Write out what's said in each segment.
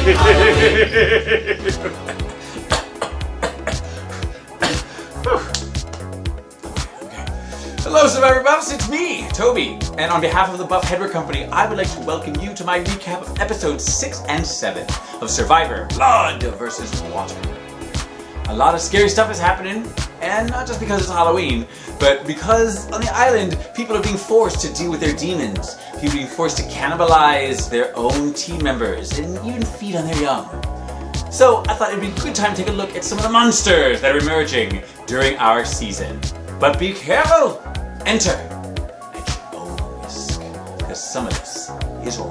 Hello Survivor Buffs, it's me, Toby, and on behalf of the Buff Headwear Company, I would like to welcome you to my recap of episodes 6 and 7 of Survivor Blood vs. Water. A lot of scary stuff is happening, and not just because it's Halloween, but because on the island, people are being forced to deal with their demons. People are being forced to cannibalize their own team members, and even feed on their young. So I thought it'd be a good time to take a look at some of the monsters that are emerging during our season. But be careful! Enter at your own risk, because some of this is real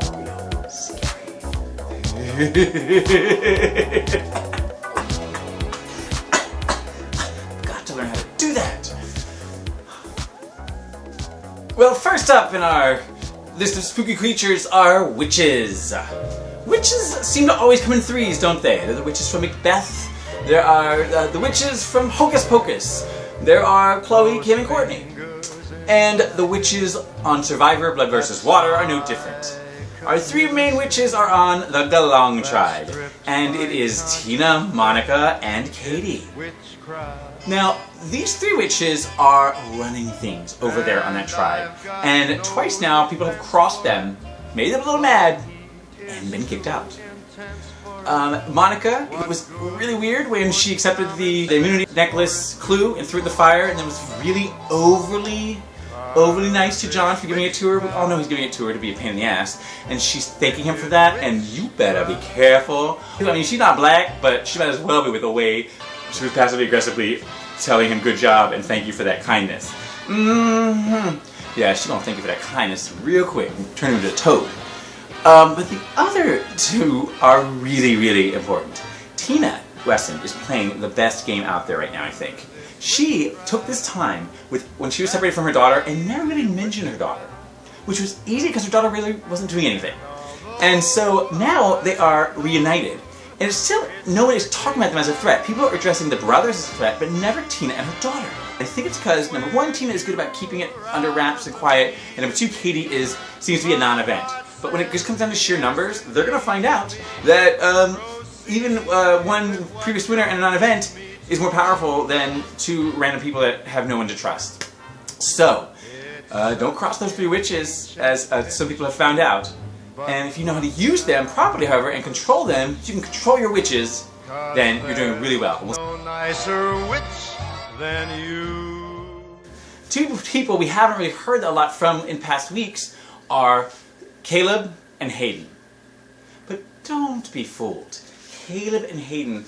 scary. Got to learn how to do that. Well, first up in our list of spooky creatures are witches. Witches seem to always come in threes, don't they? They're the witches from Macbeth. There are the witches from Hocus Pocus. There are Chloe, Kim, and Courtney. And the witches on Survivor Blood vs. Water are no different. Our three main witches are on the Galong tribe, and it is Tina, Monica, and Katie. Now, these three witches are running things over there on that tribe, and twice now people have crossed them, made them a little mad, and been kicked out. Monica, it was really weird when she accepted the immunity necklace clue and threw it in the fire, and then was really overly nice to John for giving it to her. We all know he's giving it to her to be a pain in the ass, and she's thanking him for that, and you better be careful. I mean, she's not black, but she might as well be with the way she was passively aggressively telling him good job and thank you for that kindness. Yeah, she's gonna thank you for that kindness real quick and turn him into a toad. But the other two are really, really important. Tina Wesson is playing the best game out there right now, I think. She took this time when she was separated from her daughter and never really mentioned her daughter, which was easy because her daughter really wasn't doing anything. And so now they are reunited. And it's still, no one is talking about them as a threat. People are addressing the brothers as a threat, but never Tina and her daughter. I think it's because, number one, Tina is good about keeping it under wraps and quiet, and number two, Katie seems to be a non-event. But when it just comes down to sheer numbers, they're going to find out that even one previous winner and a non-event is more powerful than two random people that have no one to trust. So, don't cross those three witches, as some people have found out. And if you know how to use them properly, however, and control them, you can control your witches, then you're doing really well. No nicer witch than you. Two people we haven't really heard a lot from in past weeks are Caleb and Hayden. But don't be fooled. Caleb and Hayden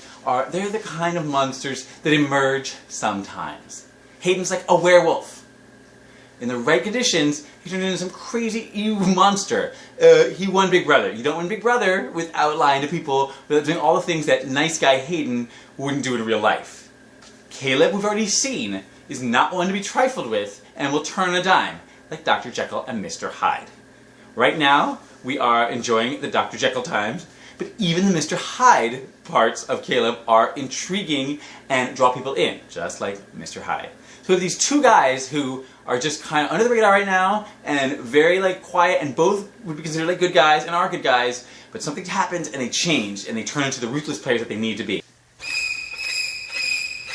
they're the kind of monsters that emerge sometimes. Hayden's like a werewolf. In the right conditions, he turns into some crazy evil monster. He won Big Brother. You don't win Big Brother without lying to people, without doing all the things that nice guy Hayden wouldn't do in real life. Caleb, we've already seen, is not one to be trifled with and will turn a dime, like Dr. Jekyll and Mr. Hyde. Right now, we are enjoying the Dr. Jekyll times, but even the Mr. Hyde parts of Caleb are intriguing and draw people in, just like Mr. Hyde. So we have these two guys who are just kind of under the radar right now and very quiet, and both would be considered like good guys and are good guys, but something happens and they change and they turn into the ruthless players that they need to be.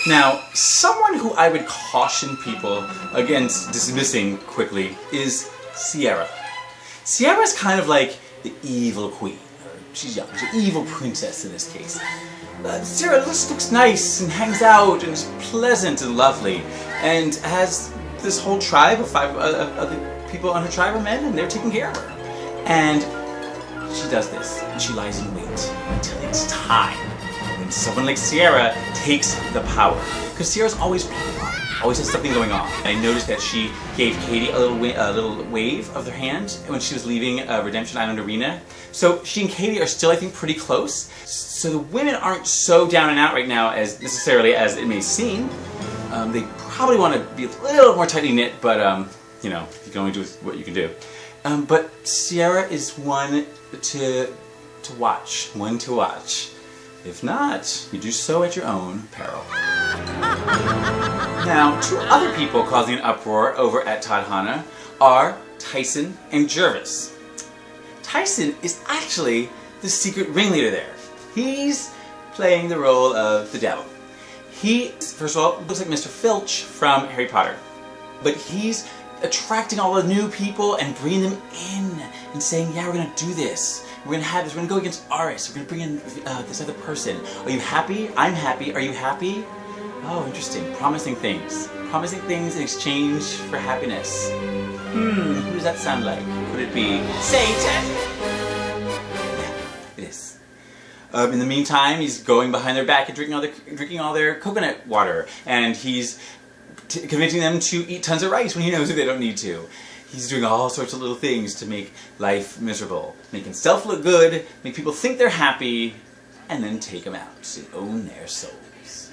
Now, someone who I would caution people against dismissing quickly is Sierra. Sierra's kind of like the evil queen. She's young. She's an evil princess in this case. Sierra looks nice and hangs out and is pleasant and lovely, and has this whole tribe of 5 other people on her tribe are men, and they're taking care of her. And she does this, and she lies in wait until it's time when someone like Sierra takes the power. Because Sierra's always has something going on. And I noticed that she gave Katie a little wave of their hand when she was leaving Redemption Island Arena. So she and Katie are still, I think, pretty close. So the women aren't so down and out right now as necessarily as it may seem. They probably want to be a little more tightly knit, but you know, you can only do what you can do. But Sierra is one to watch. One to watch. If not, you do so at your own peril. Now, two other people causing an uproar over at Tadhana are Tyson and Jervis. Tyson is actually the secret ringleader there. He's playing the role of the devil. He, first of all, looks like Mr. Filch from Harry Potter. But he's attracting all the new people and bringing them in and saying, yeah, we're going to do this. We're going to have this. We're going to go against Aris. We're going to bring in this other person. Are you happy? I'm happy. Are you happy? Oh, interesting. Promising things. Promising things in exchange for happiness. Who does that sound like? Could it be Satan? Yeah, it is. In the meantime, he's going behind their back and drinking all their coconut water, and he's convincing them to eat tons of rice when he knows that they don't need to. He's doing all sorts of little things to make life miserable, make himself look good, make people think they're happy, and then take them out to own their souls.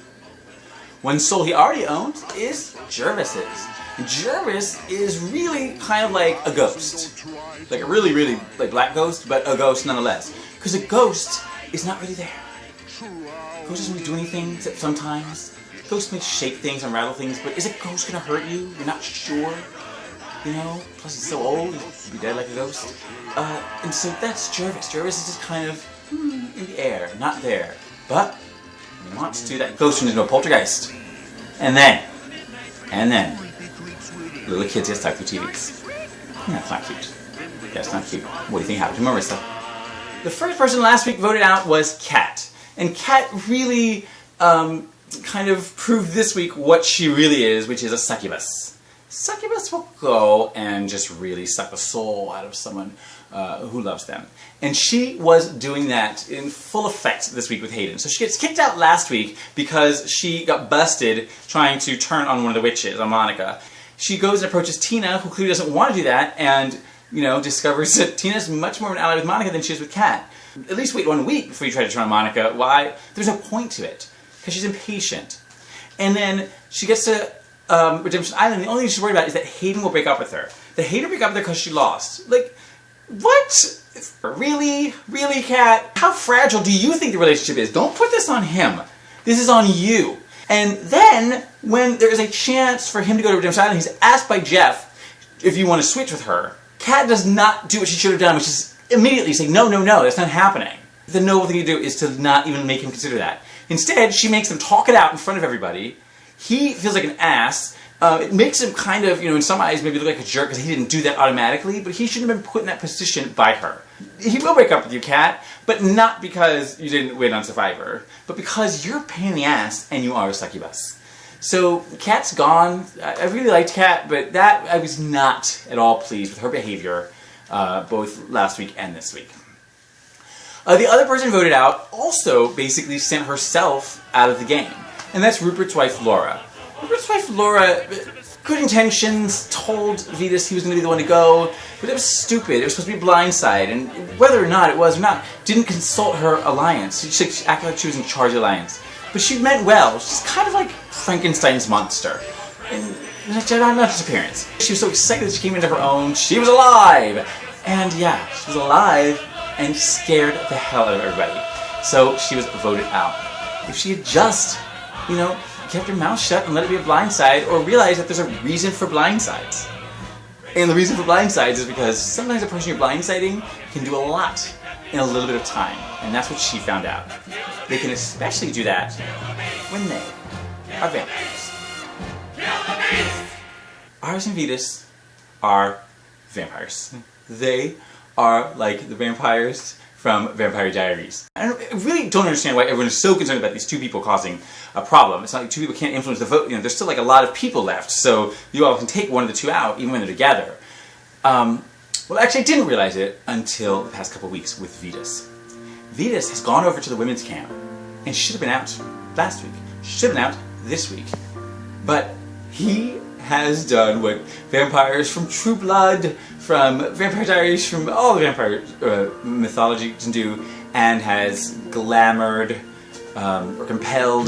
One soul he already owns is Jervis's. Jervis is really kind of like a ghost. Like a really, really like black ghost, but a ghost nonetheless. Because a ghost is not really there. Ghost doesn't really do anything except sometimes. Ghosts may shake things and rattle things, but is a ghost going to hurt you? You're not sure. You know? Plus he's so old, he'd be dead like a ghost. And so that's Jervis. Jervis is just kind of in the air, not there. But when he wants to, that ghost turns into a poltergeist. And then, little kids get stuck through TVs. That's not cute. That's not cute. What do you think happened to Marissa? The first person last week voted out was Kat. And Kat really kind of proved this week what she really is, which is a succubus. Succubus will go and just really suck the soul out of someone who loves them. And she was doing that in full effect this week with Hayden. So she gets kicked out last week because she got busted trying to turn on one of the witches, on Monica. She goes and approaches Tina, who clearly doesn't want to do that, and discovers that Tina's much more of an ally with Monica than she is with Kat. At least wait 1 week before you try to turn on Monica. Why? There's no point to it. Because she's impatient. And then she gets to Redemption Island, and the only thing she's worried about is that Hayden will break up with her. That Hayden will break up with her because she lost. Like, what? Really? Really, Kat? How fragile do you think the relationship is? Don't put this on him. This is on you. And then, when there is a chance for him to go to Redemption Island, he's asked by Jeff if you want to switch with her. Kat does not do what she should have done, which is immediately say, no, that's not happening. The noble thing to do is to not even make him consider that. Instead, she makes him talk it out in front of everybody. He feels like an ass. It makes him kind of, in some eyes, maybe look like a jerk because he didn't do that automatically, but he shouldn't have been put in that position by her. He will break up with you, Kat, but not because you didn't win on Survivor, but because you're a pain in the ass and you are a succubus. So, Kat's gone. I really liked Kat, but that I was not at all pleased with her behavior, both last week and this week. The other person voted out also basically sent herself out of the game, and that's Rupert's wife, Laura. Rupert's wife, Laura, good intentions, told Vetus he was going to be the one to go, but it was stupid. It was supposed to be blindside, and whether or not it was or not, didn't consult her alliance. She acted like she was in charge of the alliance. But she meant well. She's kind of like Frankenstein's monster. And not his appearance. She was so excited that she came into her own. She was alive! And yeah, she was alive and scared the hell out of everybody. So she was voted out. If she had just, kept her mouth shut and let it be a blindside, or realized that there's a reason for blindsides. And the reason for blindsides is because sometimes the person you're blindsiding can do a lot in a little bit of time. And that's what she found out. They can especially do that when they are vampires. Aris and Vetus are vampires. They are like the vampires from Vampire Diaries. I really don't understand why everyone is so concerned about these two people causing a problem. It's not like two people can't influence the vote. There's still like a lot of people left, so you all can take one of the two out, even when they're together. Well, actually, I didn't realize it until the past couple weeks with Vetus. Vetus has gone over to the women's camp, and she should have been out last week. She should have been out this week. But he has done what vampires from True Blood, from Vampire Diaries, from all the vampire mythology can do, and has glamored or compelled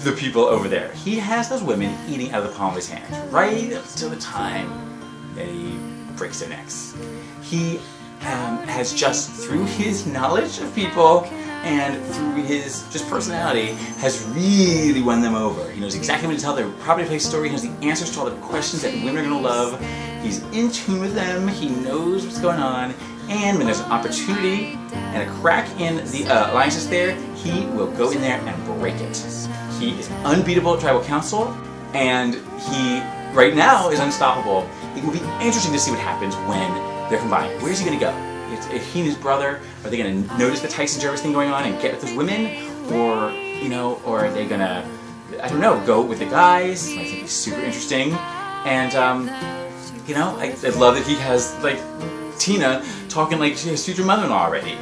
the people over there. He has those women eating out of the palm of his hand, right up to the time that he breaks their necks. He has just, through his knowledge of people and through his just personality, has really won them over. He knows exactly when to tell their property place story. He knows the answers to all the questions that women are going to love. He's in tune with them. He knows what's going on. And when there's an opportunity and a crack in the alliances there, he will go in there and break it. He is unbeatable at Tribal Council, and he, right now, is unstoppable. It will be interesting to see what happens when they're combined. Where's he going to go? If he and his brother, are they going to notice the Tyson Jervis thing going on and get with those women? Or, or are they going to, I don't know, go with the guys? I think it's super interesting. And, I love that he has, like, Tina talking like his future mother-in-law already.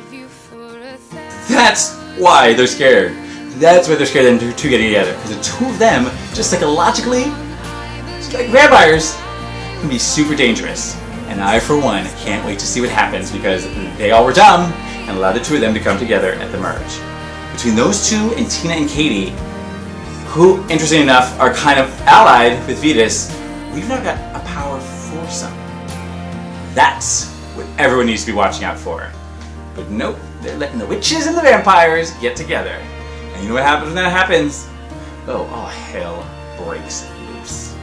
That's why they're scared. That's why they're scared of them two getting together. Because the two of them, just psychologically, just like vampires, can be super dangerous. And I, for one, can't wait to see what happens because they all were dumb and allowed the two of them to come together at the merge. Between those two and Tina and Katie, who, interesting enough, are kind of allied with Vetus, we've now got a power foursome. That's what everyone needs to be watching out for. But nope, they're letting the witches and the vampires get together. And you know what happens when that happens? Oh, hell breaks loose.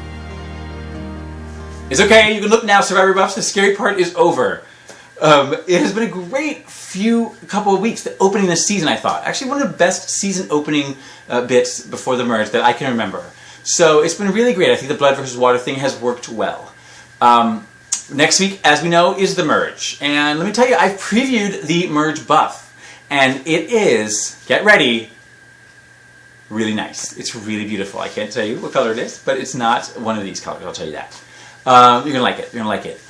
It's okay, you can look now, Survivor buffs. The scary part is over. It has been a great couple of weeks, the opening this season, I thought. Actually, one of the best season opening bits before the merge that I can remember. So it's been really great. I think the blood versus water thing has worked well. Next week, as we know, is the merge. And let me tell you, I've previewed the merge buff. And it is, get ready, really nice. It's really beautiful. I can't tell you what color it is, but it's not one of these colors, I'll tell you that. You're going to like it. You're going to like it.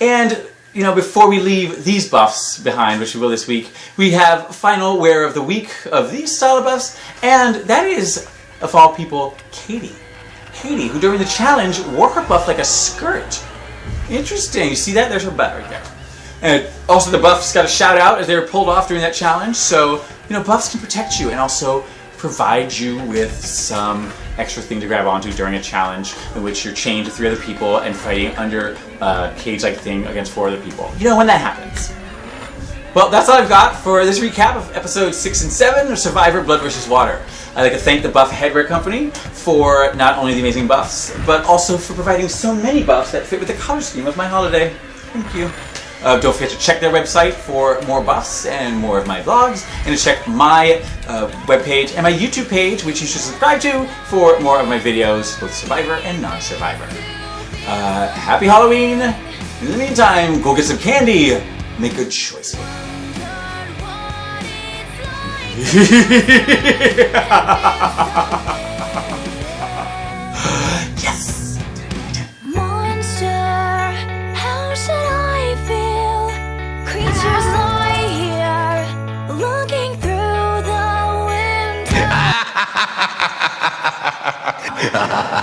And, before we leave these buffs behind, which we will this week, we have final wear of the week of these style of buffs, and that is, of all people, Katie. Katie, who during the challenge wore her buff like a skirt. Interesting. You see that? There's her butt right there. And also the buffs got a shout out as they were pulled off during that challenge, so, buffs can protect you and also provide you with some extra thing to grab onto during a challenge in which you're chained to 3 other people and fighting under a cage-like thing against 4 other people. When that happens. Well, that's all I've got for this recap of episodes 6 and 7 of Survivor Blood vs. Water. I'd like to thank the Buff Headwear Company for not only the amazing buffs, but also for providing so many buffs that fit with the color scheme of my holiday. Thank you. Don't forget to check their website for more buffs and more of my vlogs, and to check my webpage and my YouTube page, which you should subscribe to, for more of my videos, both Survivor and non-Survivor. Happy Halloween! In the meantime, go get some candy. Make good choices. Yes! Monster, how should I feel? Creatures lie here, looking through the window.